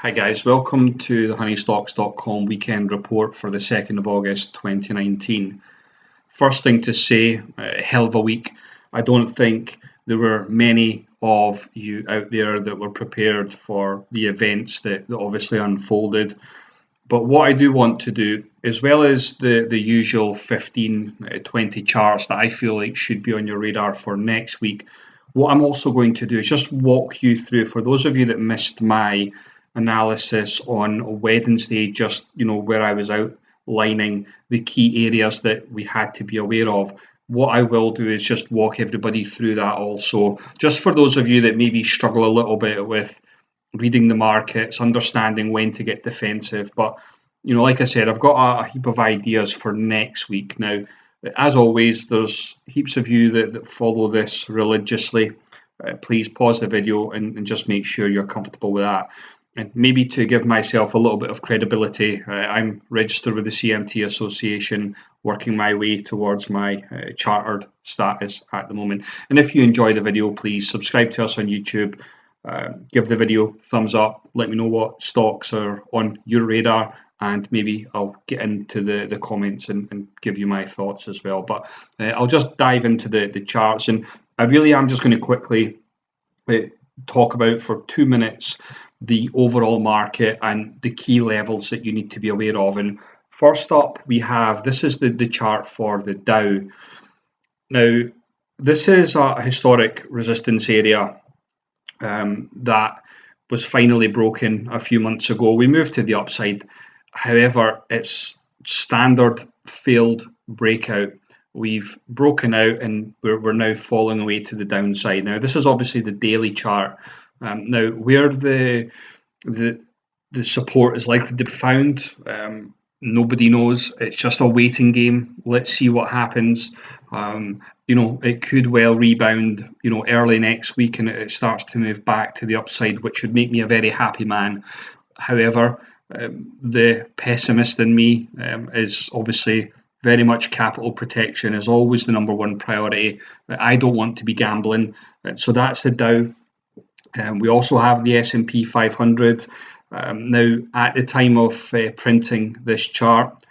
Hi guys, welcome to the honeystocks.com weekend report for the 2nd of August 2019. First thing to say, a hell of a week. I don't think there were many of you out there that were prepared for the events that obviously unfolded. But what I do want to do, as well as the usual 15, 20 charts that I feel like should be on your radar for next week, what I'm also going to do is just walk you through, for those of you that missed my analysis on Wednesday, just where I was outlining the key areas that we had to be aware of. What I will do is just walk everybody through that also, just for those of you that maybe struggle a little bit with reading the markets, understanding when to get defensive. But like I said, I've got a heap of ideas for next week. Now, as always, there's heaps of you that follow this religiously. Please pause the video and just make sure you're comfortable with that. And maybe to give myself a little bit of credibility, I'm registered with the CMT Association, working my way towards my chartered status at the moment. And if you enjoy the video, please subscribe to us on YouTube, give the video thumbs up, let me know what stocks are on your radar, and maybe I'll get into the comments and give you my thoughts as well. But I'll just dive into the charts, and I really am just going to quickly talk about for 2 minutes the overall market and the key levels that you need to be aware of. And first up, we have, this is the chart for the Dow. Now, this is a historic resistance area that was finally broken a few months ago. We moved to the upside. However, it's standard failed breakout. We've broken out and we're now falling away to the downside. Now, this is obviously the daily chart. Now, where the support is likely to be found, nobody knows. It's just a waiting game. Let's see what happens. It could well rebound, early next week, and it starts to move back to the upside, which would make me a very happy man. However, the pessimist in me is obviously very much capital protection is always the number one priority. I don't want to be gambling. So that's the Dow. We also have the S&P 500. Now, at the time of printing this chart,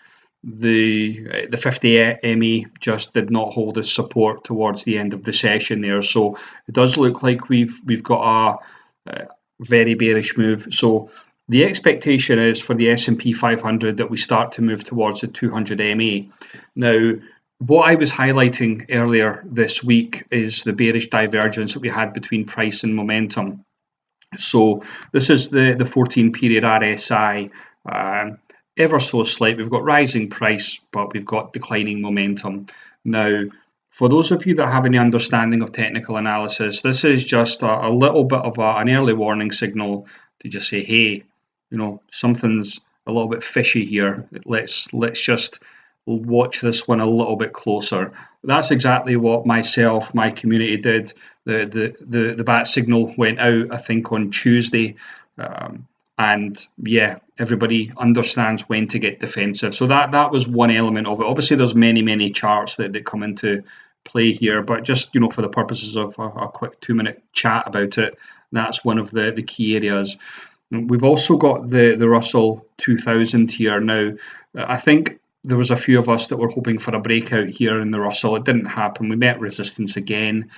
the 50 MA just did not hold its support towards the end of the session there. So it does look like we've got a very bearish move. So the expectation is for the S&P 500 that we start to move towards the 200 MA. Now, what I was highlighting earlier this week is the bearish divergence that we had between price and momentum. So this is the 14-period RSI, ever so slight. We've got rising price, but we've got declining momentum. Now, for those of you that have any understanding of technical analysis, this is just a little bit of an early warning signal to just say, hey, something's a little bit fishy here. Let's just watch this one a little bit closer. That's exactly what my community did. The bat signal went out, I think, on Tuesday. And yeah, everybody understands when to get defensive. So that was one element of it. Obviously, there's many charts that come into play here, but just for the purposes of a quick 2-minute chat about it, that's one of the key areas. We've also got the Russell 2000 here. Now, I think there was a few of us that were hoping for a breakout here in the Russell. It didn't happen. We met resistance again.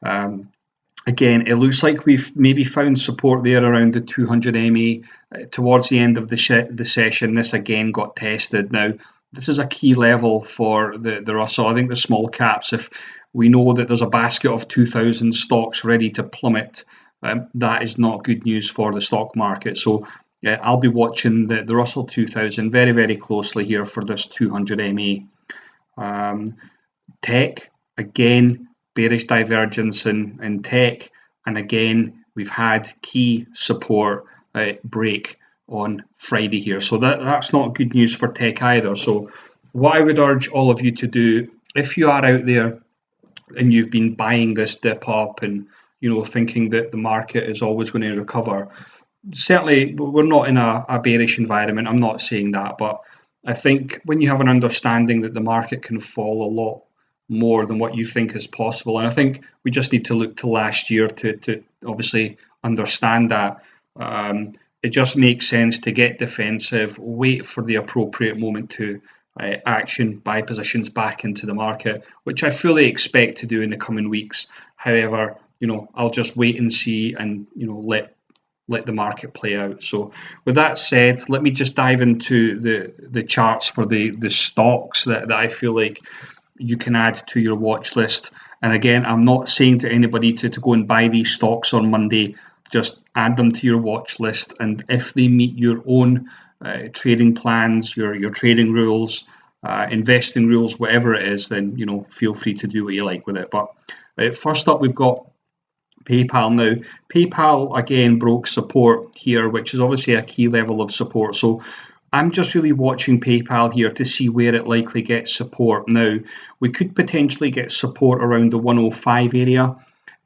Again, it looks like we've maybe found support there around the 200 MA towards the end of the session. This again got tested. Now, this is a key level for the Russell. I think the small caps, if we know that there's a basket of 2,000 stocks ready to plummet, that is not good news for the stock market. So I'll be watching the Russell 2000 very closely here for this 200 MA. Tech, again, bearish divergence in tech, and again we've had key support break on Friday here, so that's not good news for tech either. So what I would urge all of you to do, if you are out there and you've been buying this dip up and thinking that the market is always going to recover, certainly we're not in a bearish environment. I'm not saying that, but I think when you have an understanding that the market can fall a lot more than what you think is possible, and I think we just need to look to last year to obviously understand that. it just makes sense to get defensive, wait for the appropriate moment to action, buy positions back into the market, which I fully expect to do in the coming weeks. However, I'll just wait and see, and let the market play out. So with that said, let me just dive into the charts for the stocks that I feel like you can add to your watch list. And again, I'm not saying to anybody to go and buy these stocks on Monday. Just add them to your watch list, and if they meet your own trading plans, your trading rules, investing rules, whatever it is, then feel free to do what you like with it. But first up, we've got PayPal. Now, PayPal again broke support here, which is obviously a key level of support. So I'm just really watching PayPal here to see where it likely gets support. Now, we could potentially get support around the 105 area.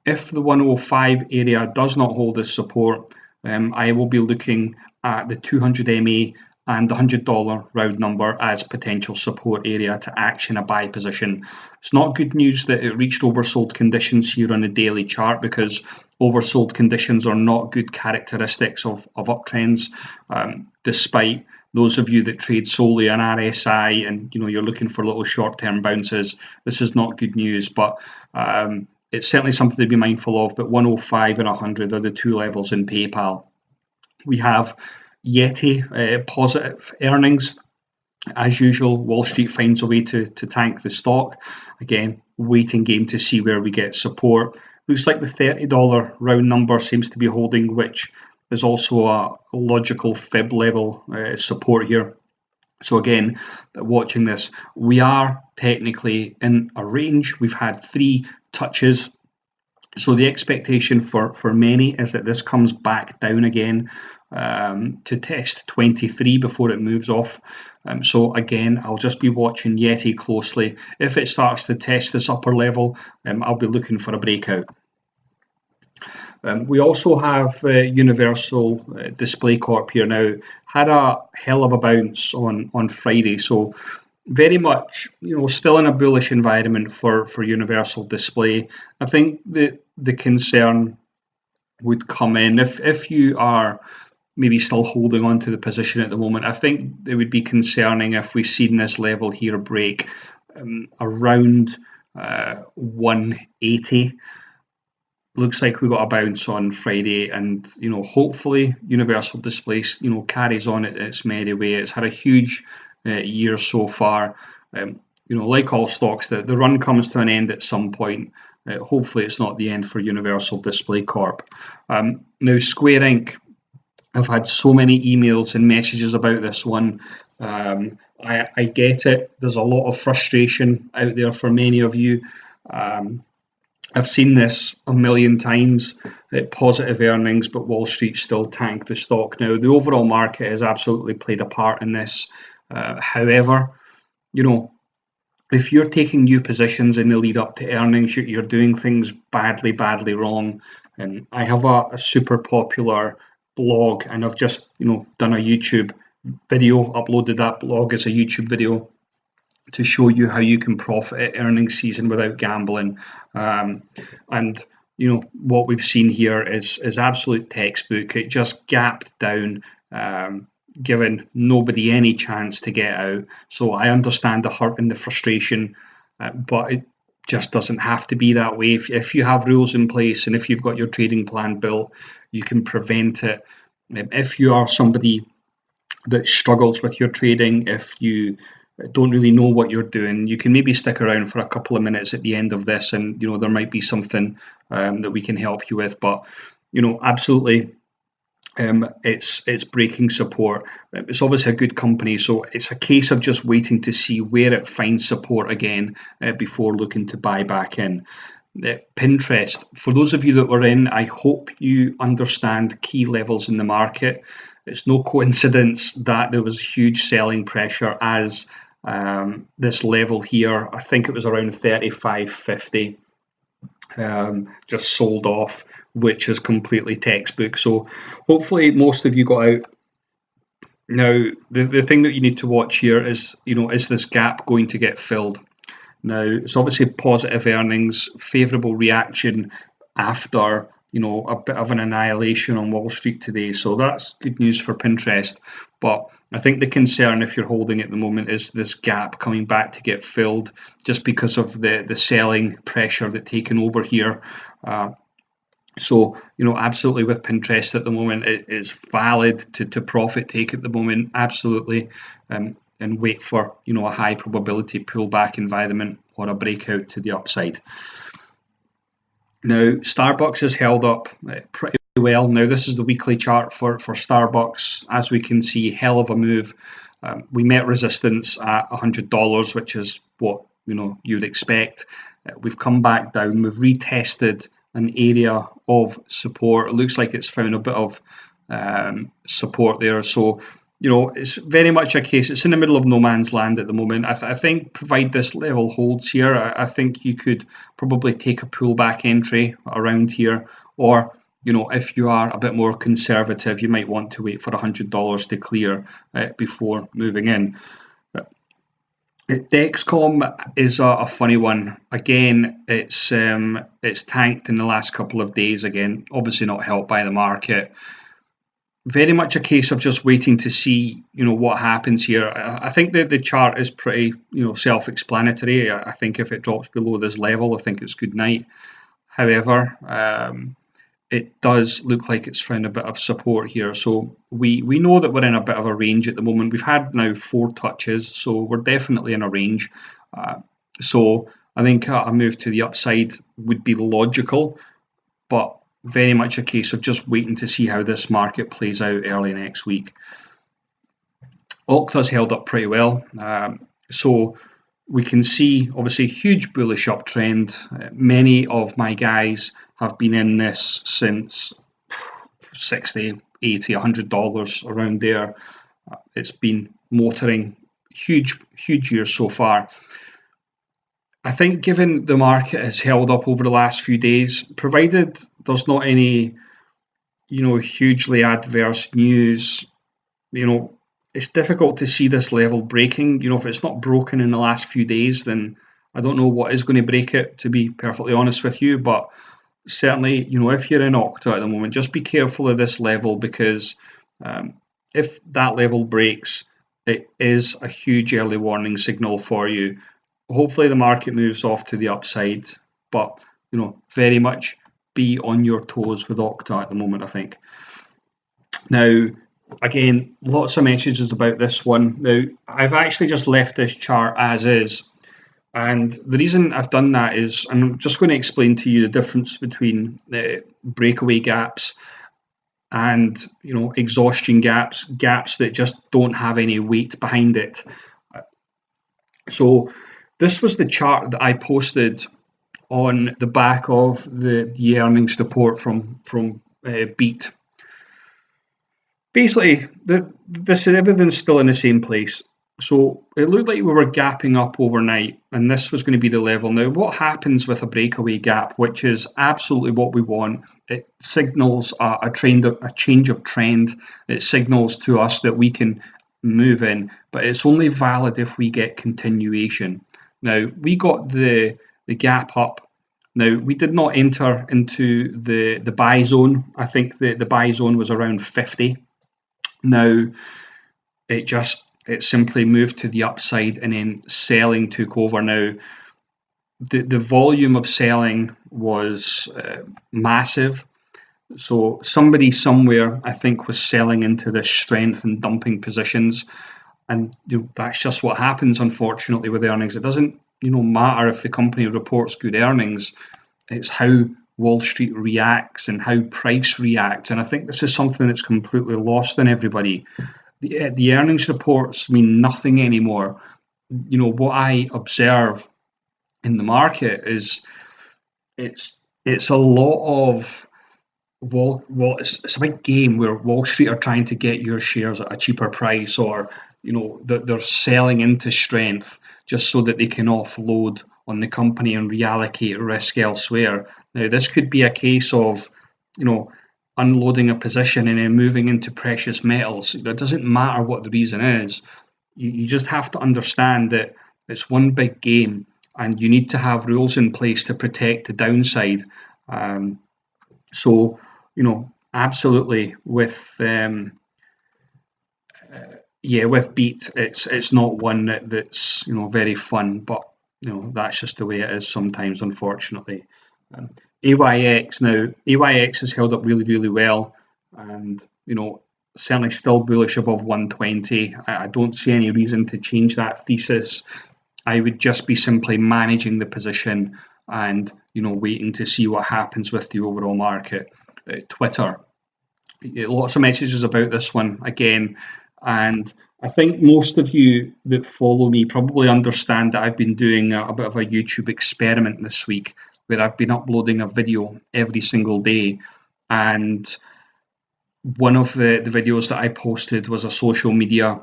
If the 105 area does not hold as support, I will be looking at the 200 MA and the $100 round number as potential support area to action a buy position. It's not good news that it reached oversold conditions here on the daily chart, because oversold conditions are not good characteristics of uptrends. Despite those of you that trade solely on RSI and you're looking for little short-term bounces, this is not good news. But it's certainly something to be mindful of, but 105 and 100 are the two levels in PayPal. We have Yeti, positive earnings. As usual, Wall Street finds a way to tank the stock. Again, waiting game to see where we get support. Looks like the $30 round number seems to be holding, which is also a logical fib level support here. So again, watching this, we are technically in a range. We've had 3 touches. So the expectation for many is that this comes back down again to test 23 before it moves off. So again, I'll just be watching Yeti closely. If it starts to test this upper level, I'll be looking for a breakout. We also have Universal Display Corp here now. Had a hell of a bounce on Friday, so very much still in a bullish environment for Universal Display. I think the concern would come in if you are maybe still holding on to the position at the moment. I think it would be concerning if we seen this level here break around 180. Looks like we got a bounce on Friday, and hopefully Universal Display carries on its merry way. It's had a huge year so far. Like all stocks, the run comes to an end at some point. Hopefully it's not the end for Universal Display Corp. Now, Squidink, I've had so many emails and messages about this one. I get it. There's a lot of frustration out there for many of you. I've seen this a million times, positive earnings, but Wall Street still tanked the stock. Now, the overall market has absolutely played a part in this. However, if you're taking new positions in the lead up to earnings, you're doing things badly wrong. And I have a super popular blog, and I've just done a YouTube video, uploaded that blog as a YouTube video to show you how you can profit at earnings season without gambling. And what we've seen here is absolute textbook. It just gapped down, giving nobody any chance to get out. So I understand the hurt and the frustration, but it just doesn't have to be that way. If you have rules in place and if you've got your trading plan built, you can prevent it. If you are somebody that struggles with your trading, if you don't really know what you're doing, you can maybe stick around for a couple of minutes at the end of this, and there might be something that we can help you with. But absolutely, it's breaking support. It's obviously a good company, so it's a case of just waiting to see where it finds support again before looking to buy back in. Pinterest, for those of you that were in, I hope you understand key levels in the market. It's no coincidence that there was huge selling pressure as this level here, I think it was around 35.50, just sold off, which is completely textbook. So hopefully most of you got out. Now, the thing that you need to watch here is, is this gap going to get filled? Now, it's obviously positive earnings, favourable reaction after, a bit of an annihilation on Wall Street today. So that's good news for Pinterest. But I think the concern, if you're holding at the moment, is this gap coming back to get filled, just because of the selling pressure that's taken over here. So, absolutely with Pinterest at the moment, it is valid to profit take at the moment, absolutely, and wait for, a high probability pullback environment or a breakout to the upside. Now, Starbucks has held up pretty well. Now, this is the weekly chart for Starbucks. As we can see, hell of a move. We met resistance at $100, which is what you'd expect. We've come back down. We've retested an area of support. It looks like it's found a bit of support there. So, it's very much a case. It's in the middle of no man's land at the moment. I think provide this level holds here, I think you could probably take a pullback entry around here, or if you are a bit more conservative, you might want to wait for $100 to clear before moving in. XCOM is a funny one. Again, it's tanked in the last couple of days. Again, obviously not helped by the market. Very much a case of just waiting to see, what happens here. I think that the chart is pretty, self-explanatory. I think if it drops below this level, I think it's good night. However, it does look like it's found a bit of support here. So we know that we're in a bit of a range at the moment. We've had now 4 touches, so we're definitely in a range. So I think a move to the upside would be logical, but very much a case of just waiting to see how this market plays out early next week. Okta's held up pretty well. So we can see, obviously, huge bullish uptrend. Many of my guys have been in this since $60, $80, $100 around there. It's been motoring huge years so far. I think given the market has held up over the last few days, provided there's not any, hugely adverse news, it's difficult to see this level breaking. If it's not broken in the last few days, then I don't know what is going to break it, to be perfectly honest with you. But certainly, if you're in Okta at the moment, just be careful of this level, because if that level breaks, it is a huge early warning signal for you. Hopefully the market moves off to the upside, but very much be on your toes with Okta at the moment, I think. Now, again, lots of messages about this one. Now, I've actually just left this chart as is, and the reason I've done that is I'm just going to explain to you the difference between the breakaway gaps and exhaustion gaps that just don't have any weight behind it. So this was the chart that I posted on the back of the earnings report from Beat. Basically, everything's still in the same place. So it looked like we were gapping up overnight, and this was going to be the level. Now, what happens with a breakaway gap, which is absolutely what we want? It signals a change of trend. It signals to us that we can move in, but it's only valid if we get continuation. Now, we got the gap up. Now, we did not enter into the buy zone. I think the buy zone was around 50. Now, it simply moved to the upside, and then selling took over. Now, the volume of selling was massive. So somebody somewhere, I think, was selling into this strength and dumping positions. And that's just what happens, unfortunately, with earnings. It doesn't matter if the company reports good earnings. It's how Wall Street reacts and how price reacts. And I think this is something that's completely lost on everybody. The earnings reports mean nothing anymore. What I observe in the market is it's a lot of it's a big game where Wall Street are trying to get your shares at a cheaper price, or they're selling into strength just so that they can offload on the company and reallocate risk elsewhere. Now, this could be a case of unloading a position and then moving into precious metals. It doesn't matter what the reason is. You just have to understand that it's one big game, and you need to have rules in place to protect the downside. So, absolutely with with Beat, it's not one that's very fun, but that's just the way it is sometimes, unfortunately. Um, AYX now, AYX has held up really, really well, and certainly still bullish above 120. I don't see any reason to change that thesis. I would just be simply managing the position and waiting to see what happens with the overall market. Twitter, lots of messages about this one again, and I think most of you that follow me probably understand that I've been doing a bit of a YouTube experiment this week where I've been uploading a video every single day, and one of the videos that I posted was a social media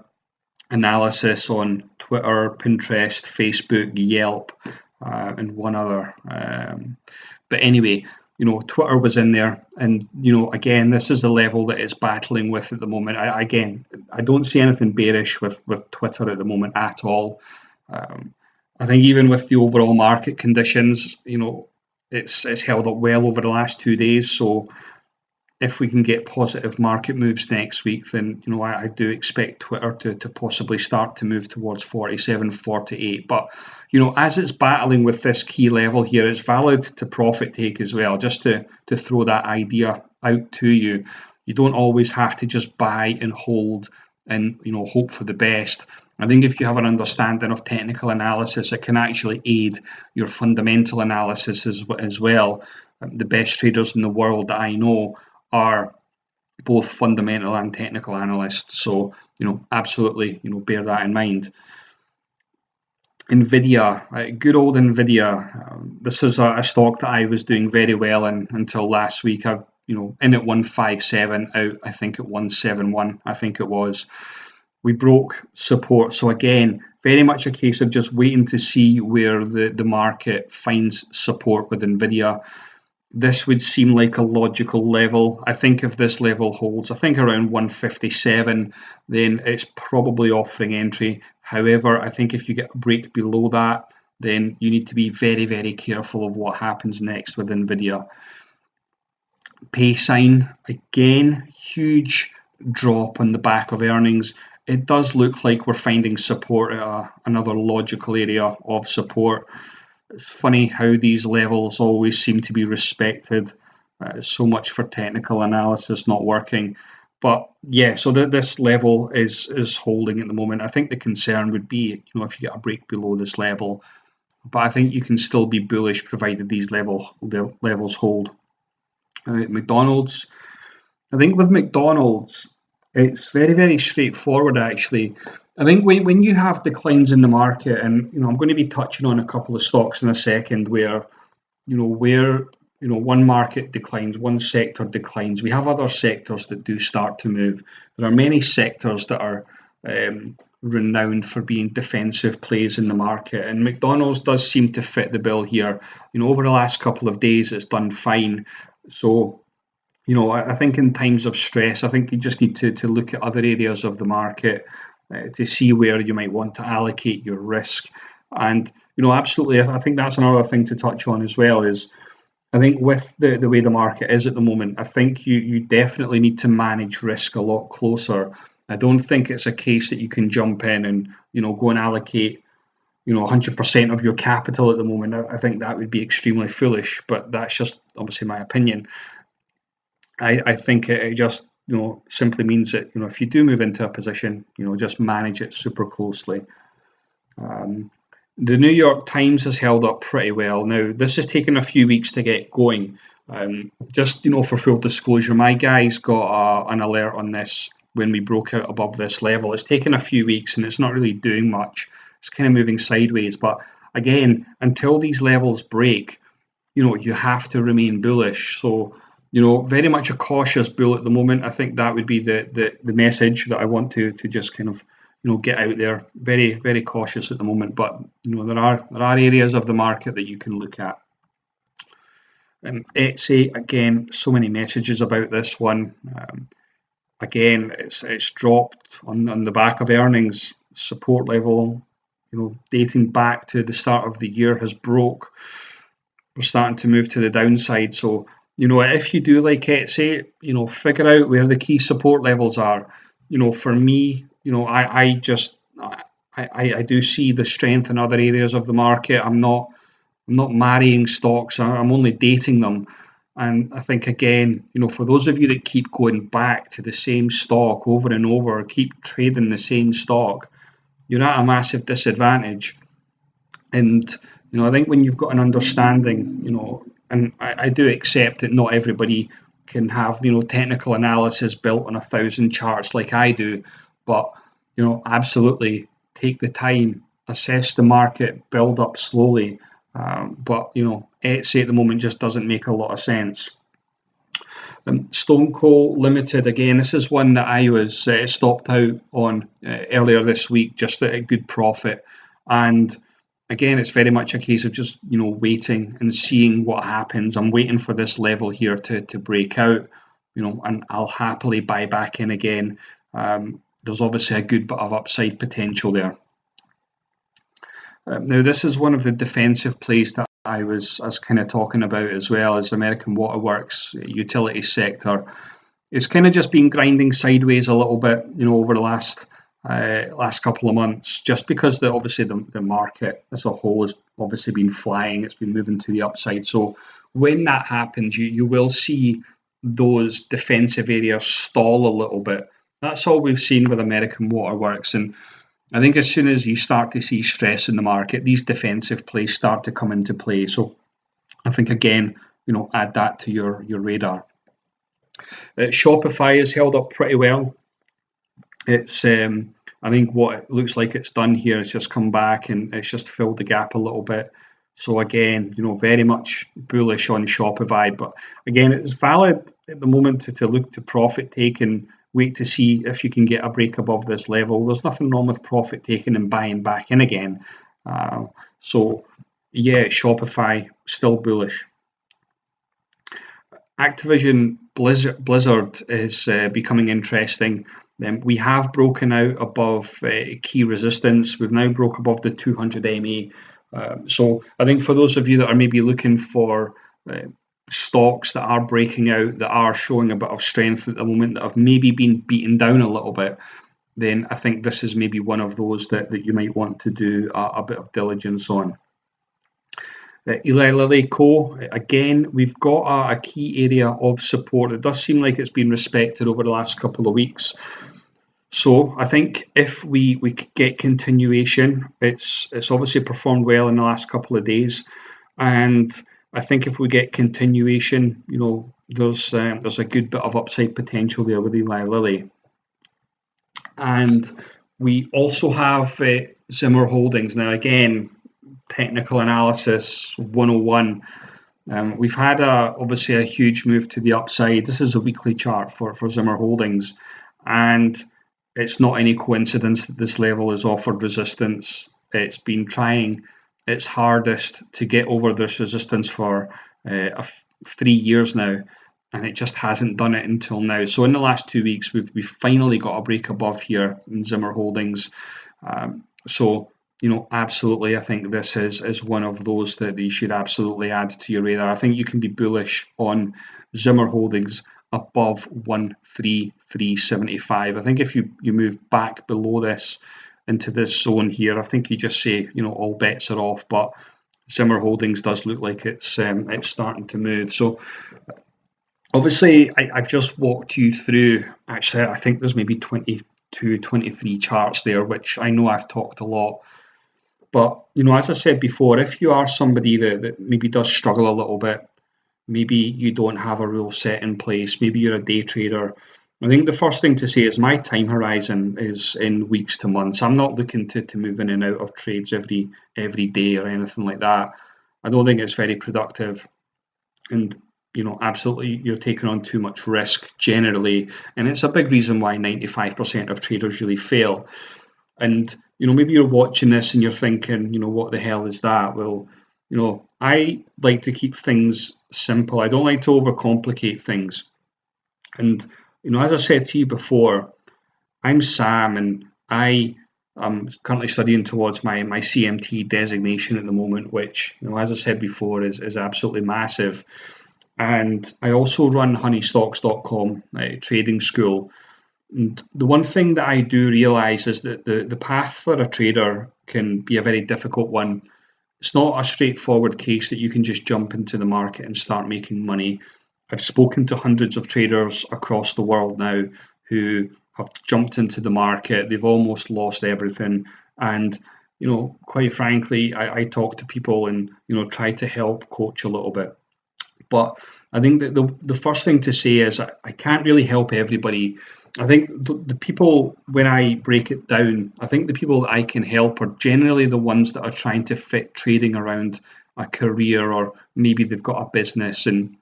analysis on Twitter, Pinterest, Facebook, Yelp, and one other. But anyway, Twitter was in there, and again, this is the level that it's battling with at the moment. I don't see anything bearish with Twitter at the moment at all. I think even with the overall market conditions, it's held up well over the last 2 days. So if we can get positive market moves next week, then I do expect Twitter to possibly start to move towards 47, 48. But as it's battling with this key level here, it's valid to profit take as well. Just to throw that idea out to you, you don't always have to just buy and hold and hope for the best. I think if you have an understanding of technical analysis, it can actually aid your fundamental analysis as well. The best traders in the world that I know are both fundamental and technical analysts. So, absolutely, bear that in mind. NVIDIA, good old NVIDIA. This was a stock that I was doing very well in until last week. I've, in at 157, out, I think at 171, I think it was. We broke support. So again, very much a case of just waiting to see where the market finds support with NVIDIA. This would seem like a logical level. I think if this level holds, I think around 157, then it's probably offering entry. However, I think if you get a break below that, then you need to be very, very careful of what happens next with NVIDIA. Pay sign, again, huge drop on the back of earnings. It does look like we're finding support at another logical area of support. It's funny how these levels always seem to be respected. So much for technical analysis not working. But yeah, so this level is holding at the moment. I think the concern would be, if you get a break below this level. But I think you can still be bullish provided these levels hold. McDonald's. I think with McDonald's, it's very, very straightforward actually. I think when you have declines in the market, and I'm going to be touching on a couple of stocks in a second where one market declines, one sector declines. We have other sectors that do start to move. There are many sectors that are renowned for being defensive plays in the market, and McDonald's does seem to fit the bill here. Over the last couple of days, it's done fine. So I think in times of stress, I think you just need to look at other areas of the market to see where you might want to allocate your risk. And, absolutely, I think that's another thing to touch on as well is I think with the way the market is at the moment, I think you definitely need to manage risk a lot closer. I don't think it's a case that you can jump in and, go and allocate 100% of your capital at the moment. I think that would be extremely foolish, but that's just obviously my opinion. I think it just simply means that if you do move into a position, just manage it super closely. The New York Times has held up pretty well. Now this has taken a few weeks to get going. Just for full disclosure, my guys got an alert on this when we broke out above this level. It's taken a few weeks and it's not really doing much. It's kind of moving sideways. But again, until these levels break, you have to remain bullish. So very much a cautious bull at the moment. I think that would be the message that I want to just kind of get out there. Very, very cautious at the moment, but there are areas of the market that you can look at. Etsy, again, so many messages about this one. Again, it's dropped on the back of earnings. Support level, dating back to the start of the year has broke. We're starting to move to the downside. So if you do like Etsy, figure out where the key support levels are. For me, I do see the strength in other areas of the market. I'm not marrying stocks. I'm only dating them. And I think, again, for those of you that keep going back to the same stock over and over, keep trading the same stock, you're at a massive disadvantage. And I think when you've got an understanding, and I do accept that not everybody can have technical analysis built on 1,000 charts like I do, but absolutely take the time, assess the market, build up slowly. But Etsy at the moment just doesn't make a lot of sense. Stone Coal Limited, again, this is one that I was stopped out on earlier this week, just at a good profit. And again, it's very much a case of just waiting and seeing what happens. I'm waiting for this level here to break out, and I'll happily buy back in again. There's obviously a good bit of upside potential there. Now, this is one of the defensive plays that I was kind of talking about, as well as American Waterworks utility sector. It's kind of just been grinding sideways a little bit, over the last couple of months, just because obviously the market as a whole has obviously been flying. It's been moving to the upside. So when that happens, you will see those defensive areas stall a little bit. That's all we've seen with American Waterworks. And I think as soon as you start to see stress in the market, these defensive plays start to come into play. So I think, again, add that to your radar. Shopify has held up pretty well. It's I think what it looks like it's done here is just come back and it's just filled the gap a little bit. So again, very much bullish on Shopify, but again, it's valid at the moment to look to profit take and wait to see if you can get a break above this level. There's nothing wrong with profit taking and buying back in again. So yeah, Shopify still bullish. Activision Blizzard is becoming interesting. We have broken out above key resistance. We've now broke above the 200 MA. So I think for those of you that are maybe looking for stocks that are breaking out, that are showing a bit of strength at the moment, that have maybe been beaten down a little bit, then I think this is maybe one of those that you might want to do a bit of diligence on. Eli Lilly Co. Again, we've got a key area of support. It does seem like it's been respected over the last couple of weeks. So I think if we get continuation, it's obviously performed well in the last couple of days, and I think if we get continuation, there's a good bit of upside potential there with Eli Lilly. And we also have Zimmer Holdings. Now, again, technical analysis 101. We've had obviously a huge move to the upside. This is a weekly chart for Zimmer Holdings, and it's not any coincidence that this level has offered resistance. It's been trying its hardest to get over this resistance for 3 years now, and it just hasn't done it until now. So in the last 2 weeks, we've finally got a break above here in Zimmer Holdings. So absolutely, I think this is one of those that you should absolutely add to your radar. I think you can be bullish on Zimmer Holdings above 133.75. I think if you move back below this into this zone here, I think you just say all bets are off. But Zimmer Holdings does look like it's starting to move. So obviously, I've just walked you through. Actually, I think there's maybe 22, 23 charts there, which I know I've talked a lot. But as I said before, if you are somebody that maybe does struggle a little bit, maybe you don't have a rule set in place, maybe you're a day trader, I think the first thing to say is my time horizon is in weeks to months. I'm not looking to move in and out of trades every day or anything like that. I don't think it's very productive. And absolutely, you're taking on too much risk generally. And it's a big reason why 95% of traders really fail. And maybe you're watching this and you're thinking, what the hell is that? Well, I like to keep things simple. I don't like to overcomplicate things. And as I said to you before, I'm Sam, and I am currently studying towards my CMT designation at the moment, which, as I said before, is absolutely massive. and I also run honeystocks.com trading school. And the one thing that I do realize is that the path for a trader can be a very difficult one. It's not a straightforward case that you can just jump into the market and start making money. I've spoken to hundreds of traders across the world now who have jumped into the market. They've almost lost everything. And, quite frankly, I talk to people and, try to help coach a little bit. But I think that the first thing to say is I can't really help everybody. I think the people, when I break it down, I think the people that I can help are generally the ones that are trying to fit trading around a career, or maybe they've got a business, and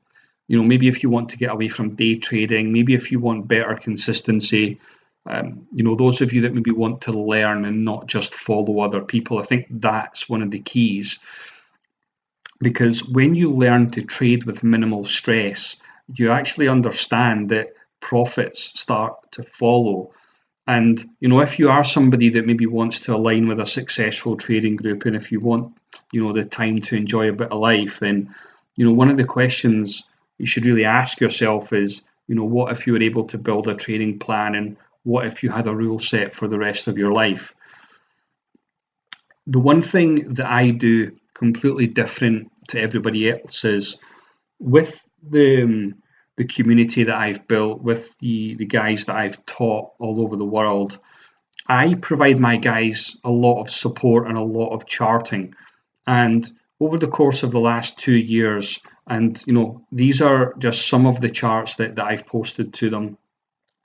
maybe if you want to get away from day trading, maybe if you want better consistency, those of you that maybe want to learn and not just follow other people. I think that's one of the keys. Because when you learn to trade with minimal stress, you actually understand that profits start to follow. And if you are somebody that maybe wants to align with a successful trading group, and if you want the time to enjoy a bit of life, then one of the questions you should really ask yourself is, what if you were able to build a trading plan, and what if you had a rule set for the rest of your life? The one thing that I do completely different to everybody else is, with the community that I've built, with the guys that I've taught all over the world, I provide my guys a lot of support and a lot of charting. And over the course of the last 2 years, and these are just some of the charts that I've posted to them.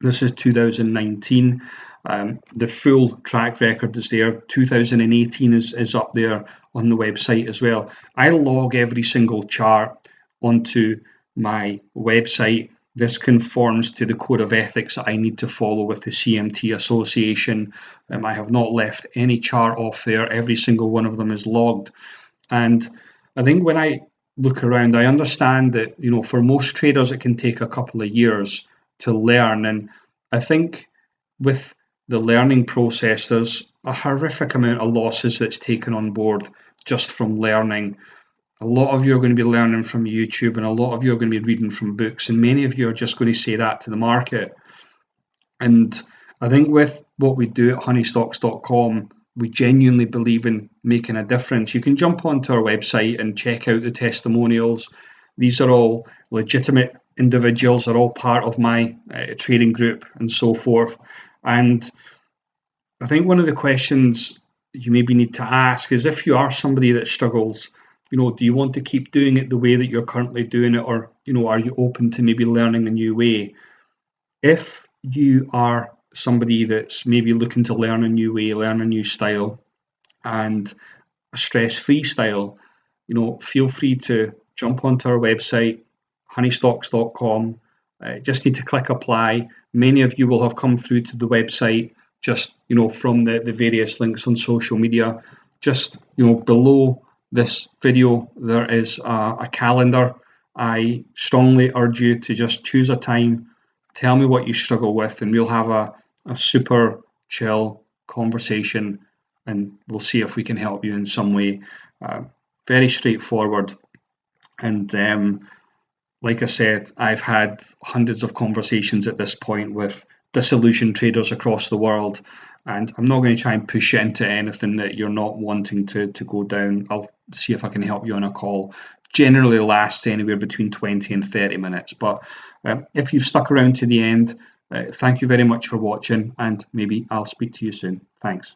This is 2019. The full track record is there. 2018 is up there on the website as well. I log every single chart onto my website. This conforms to the code of ethics that I need to follow with the CMT Association. I have not left any chart off there. Every single one of them is logged. And I think when I look around, I understand that, for most traders, it can take a couple of years to learn. And I think with the learning process, there's a horrific amount of losses that's taken on board just from learning. A lot of you are going to be learning from YouTube, and a lot of you are going to be reading from books, and many of you are just going to say that to the market. And I think with what we do at honeystocks.com, we genuinely believe in making a difference. You can jump onto our website and check out the testimonials. These are all legitimate individuals, are all part of my trading group and so forth. And I think one of the questions you maybe need to ask is, if you are somebody that struggles, do you want to keep doing it the way that you're currently doing it, or are you open to maybe learning a new way? If you are somebody that's maybe looking to learn a new way, learn a new style, and a stress-free style, feel free to jump onto our website, honeystocks.com. Just need to click apply. Many of you will have come through to the website just from the various links on social media. Just below this video there is a calendar. I strongly urge you to just choose a time, tell me what you struggle with, and we'll have a super chill conversation, and we'll see if we can help you in some way. Very straightforward. And like I said, I've had hundreds of conversations at this point with disillusioned traders across the world, and I'm not going to try and push you into anything that you're not wanting to go down. I'll see if I can help you on a call. Generally lasts anywhere between 20 and 30 minutes, but if you've stuck around to the end, thank you very much for watching, and maybe I'll speak to you soon. Thanks.